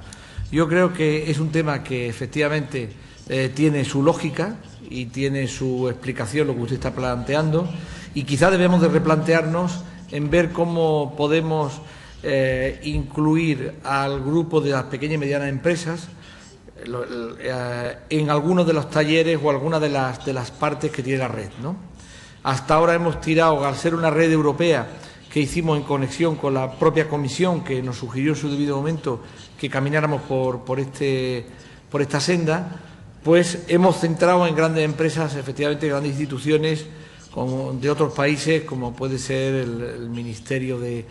Yo creo que es un tema que efectivamente tiene su lógica y tiene su explicación, lo que usted está planteando, y quizá debemos de replantearnos en ver cómo podemos incluir al grupo de las pequeñas y medianas empresas en algunos de los talleres o algunas de las partes que tiene la red, ¿no? Hasta ahora hemos tirado, al ser una red europea que hicimos en conexión con la propia Comisión, que nos sugirió en su debido momento que camináramos por esta senda, pues hemos centrado en grandes empresas, efectivamente grandes instituciones de otros países, como puede ser el Ministerio de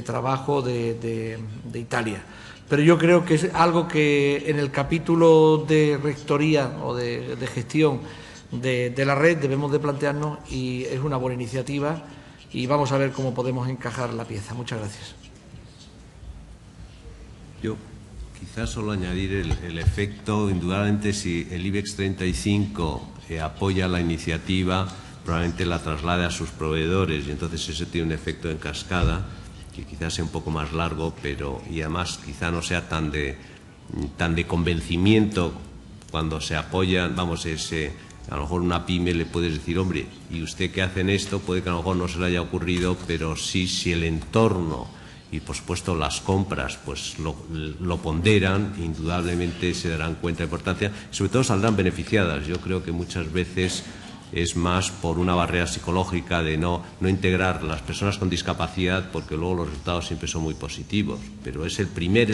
Trabajo de Italia. Pero yo creo que es algo que en el capítulo de rectoría o de gestión de la red debemos de plantearnos, y es una buena iniciativa y vamos a ver cómo podemos encajar la pieza. Muchas gracias. Yo quizás solo añadir el efecto, indudablemente si el IBEX 35 apoya la iniciativa, probablemente la traslade a sus proveedores y entonces eso tiene un efecto en cascada que quizás sea un poco más largo, pero y además quizá no sea tan de convencimiento cuando se apoyan, vamos, a lo mejor una pyme le puedes decir, hombre, ¿y usted qué hace en esto? Puede que a lo mejor no se le haya ocurrido, pero sí, si el entorno y por supuesto las compras pues lo ponderan, indudablemente se darán cuenta de la importancia, sobre todo saldrán beneficiadas. Yo creo que muchas veces es más por una barrera psicológica de no integrar las personas con discapacidad, porque luego los resultados siempre son muy positivos, pero es el primer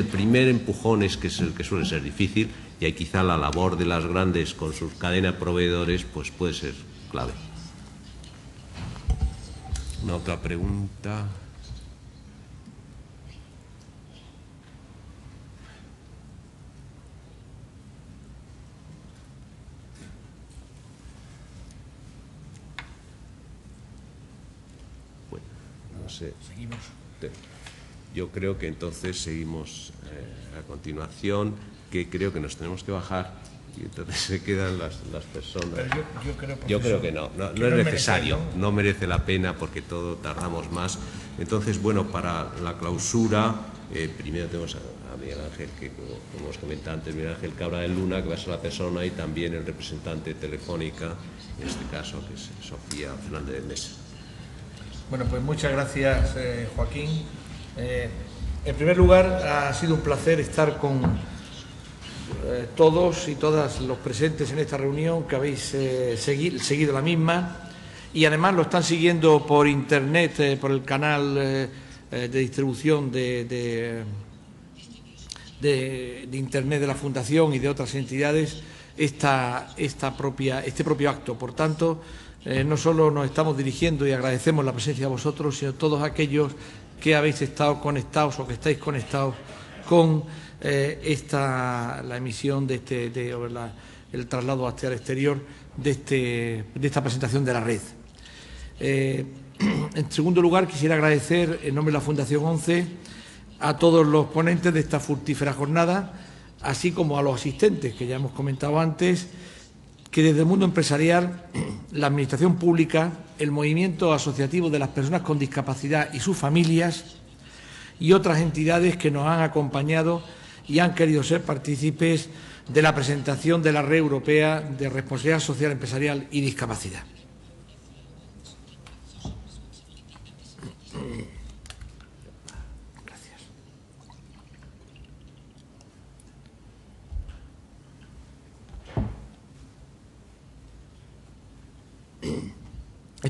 empujón es el que suele ser difícil, y ahí quizá la labor de las grandes con sus cadenas de proveedores pues puede ser clave. Una otra pregunta. Seguimos. Yo creo que entonces seguimos a continuación, que creo que nos tenemos que bajar y entonces se quedan las personas. Pero yo creo que no es necesario, no merece la pena porque todo tardamos más. Entonces, bueno, para la clausura, primero tenemos a Miguel Ángel, que como os comentaba antes, Miguel Ángel Cabra de Luna, que va a ser la persona, y también el representante Telefónica, en este caso, que es Sofía Fernández de Mesa. Bueno, pues muchas gracias, Joaquín. En primer lugar, ha sido un placer estar con todos y todas los presentes en esta reunión, que habéis seguido la misma, y además lo están siguiendo por Internet, por el canal de distribución de Internet de la Fundación y de otras entidades, este propio acto. Por tanto, no solo nos estamos dirigiendo y agradecemos la presencia de vosotros, sino todos aquellos que habéis estado conectados o que estáis conectados con la emisión el traslado hacia el exterior de esta presentación de la red. En segundo lugar, quisiera agradecer en nombre de la Fundación 11 a todos los ponentes de esta fructífera jornada, así como a los asistentes, que ya hemos comentado antes, que desde el mundo empresarial, la Administración Pública, el movimiento asociativo de las personas con discapacidad y sus familias y otras entidades que nos han acompañado y han querido ser partícipes de la presentación de la Red Europea de Responsabilidad Social Empresarial y Discapacidad.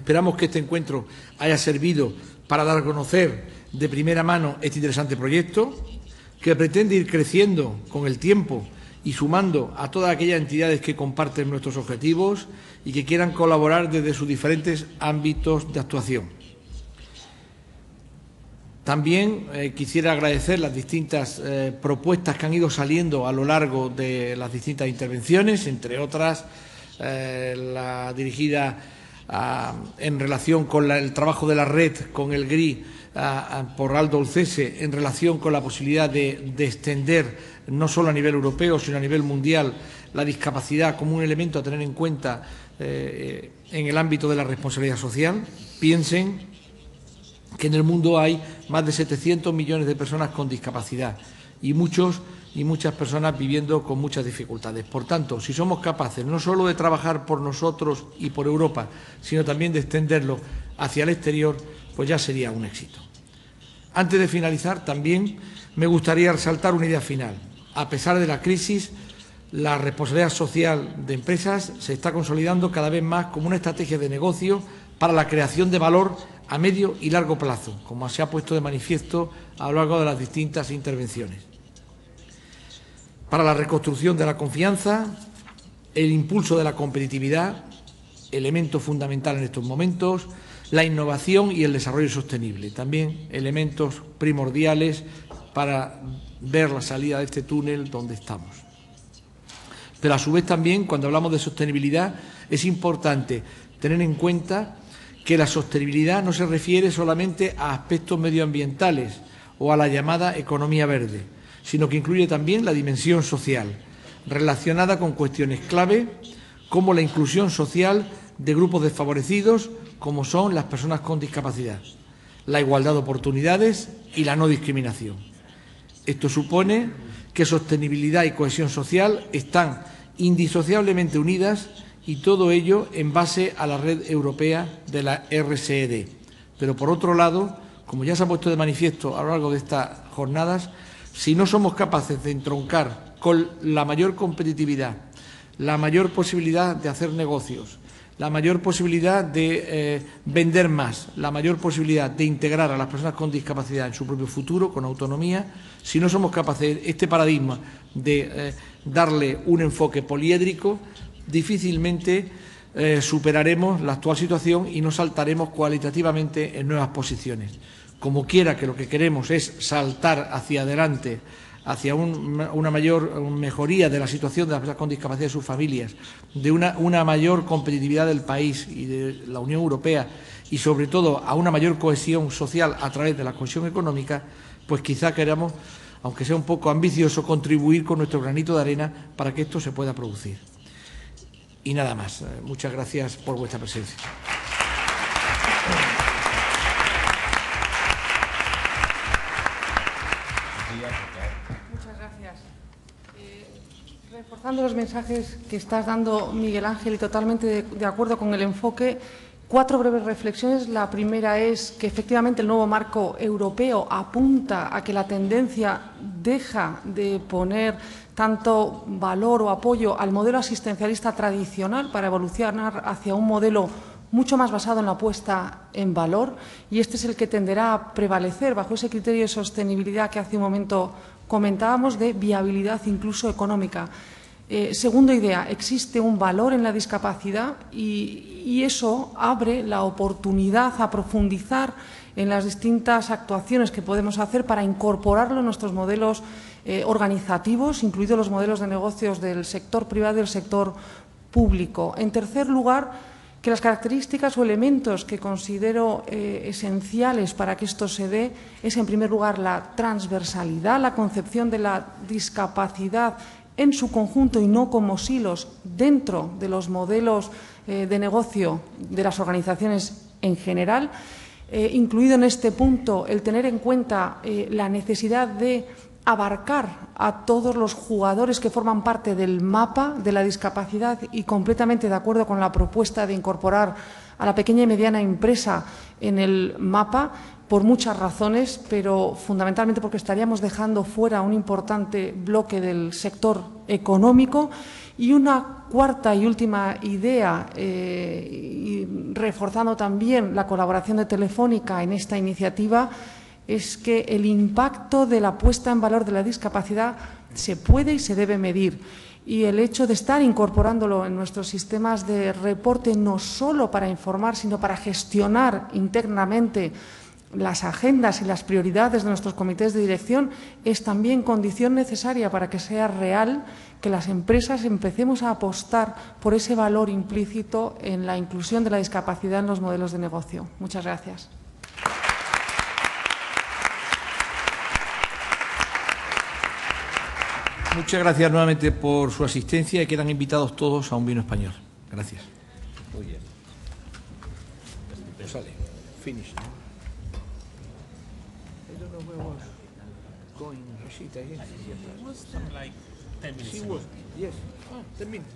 Esperamos que este encuentro haya servido para dar a conocer de primera mano este interesante proyecto, que pretende ir creciendo con el tiempo y sumando a todas aquellas entidades que comparten nuestros objetivos y que quieran colaborar desde sus diferentes ámbitos de actuación. También quisiera agradecer las distintas propuestas que han ido saliendo a lo largo de las distintas intervenciones, entre otras la dirigida en relación con el trabajo de la red con el GRI por Aldo Olcese, en relación con la posibilidad de extender no solo a nivel europeo, sino a nivel mundial, la discapacidad como un elemento a tener en cuenta en el ámbito de la responsabilidad social. Piensen que en el mundo hay más de 700 millones de personas con discapacidad y muchas personas viviendo con muchas dificultades. Por tanto, si somos capaces no solo de trabajar por nosotros y por Europa, sino también de extenderlo hacia el exterior, pues ya sería un éxito. Antes de finalizar, también me gustaría resaltar una idea final. A pesar de la crisis, la responsabilidad social de empresas se está consolidando cada vez más como una estrategia de negocio para la creación de valor a medio y largo plazo, como se ha puesto de manifiesto a lo largo de las distintas intervenciones. Para la reconstrucción de la confianza, el impulso de la competitividad, elemento fundamental en estos momentos, la innovación y el desarrollo sostenible, también elementos primordiales para ver la salida de este túnel donde estamos. Pero a su vez también, cuando hablamos de sostenibilidad, es importante tener en cuenta que la sostenibilidad no se refiere solamente a aspectos medioambientales o a la llamada economía verde, sino que incluye también la dimensión social, relacionada con cuestiones clave como la inclusión social de grupos desfavorecidos, como son las personas con discapacidad, la igualdad de oportunidades y la no discriminación. Esto supone que sostenibilidad y cohesión social están indisociablemente unidas, y todo ello en base a la red europea de la RSED. Pero, por otro lado, como ya se ha puesto de manifiesto a lo largo de estas jornadas, si no somos capaces de entroncar con la mayor competitividad, la mayor posibilidad de hacer negocios, la mayor posibilidad de vender más, la mayor posibilidad de integrar a las personas con discapacidad en su propio futuro, con autonomía, si no somos capaces de este paradigma de darle un enfoque poliédrico, difícilmente superaremos la actual situación y nos saltaremos cualitativamente en nuevas posiciones. Como quiera que lo que queremos es saltar hacia adelante, hacia una mayor mejoría de la situación de las personas con discapacidad y sus familias, de una mayor competitividad del país y de la Unión Europea y, sobre todo, a una mayor cohesión social a través de la cohesión económica, pues quizá queramos, aunque sea un poco ambicioso, contribuir con nuestro granito de arena para que esto se pueda producir. Y nada más. Muchas gracias por vuestra presencia. Muchas gracias. Reforzando los mensajes que estás dando, Miguel Ángel, y totalmente de acuerdo con el enfoque, 4 breves reflexiones. La primera es que efectivamente el nuevo marco europeo apunta a que la tendencia deja de poner tanto valor o apoyo al modelo asistencialista tradicional para evolucionar hacia un modelo mucho más basado en la puesta en valor, y este es el que tenderá a prevalecer bajo ese criterio de sostenibilidad que hace un momento comentábamos, de viabilidad incluso económica. Segunda idea, existe un valor en la discapacidad y eso abre la oportunidad a profundizar en las distintas actuaciones que podemos hacer para incorporarlo en nuestros modelos organizativos, incluidos los modelos de negocios del sector privado y del sector público. En tercer lugar, que las características o elementos que considero esenciales para que esto se dé es, en primer lugar, la transversalidad, la concepción de la discapacidad en su conjunto y no como silos dentro de los modelos de negocio de las organizaciones en general, incluido en este punto el tener en cuenta la necesidad de abarcar a todos los jugadores que forman parte del mapa de la discapacidad, y completamente de acuerdo con la propuesta de incorporar a la pequeña y mediana empresa en el mapa, por muchas razones, pero fundamentalmente porque estaríamos dejando fuera un importante bloque del sector económico. Y una cuarta y última idea, y reforzando también la colaboración de Telefónica en esta iniciativa, es que el impacto de la puesta en valor de la discapacidad se puede y se debe medir. Y el hecho de estar incorporándolo en nuestros sistemas de reporte, no solo para informar, sino para gestionar internamente las agendas y las prioridades de nuestros comités de dirección, es también condición necesaria para que sea real que las empresas empecemos a apostar por ese valor implícito en la inclusión de la discapacidad en los modelos de negocio. Muchas gracias. Muchas gracias nuevamente por su asistencia y quedan invitados todos a un vino español. Gracias. Muy bien. Sale. Finish. I don't know where was going, Rashida. It was like 10 minutes. She was, yes. 10 minutes.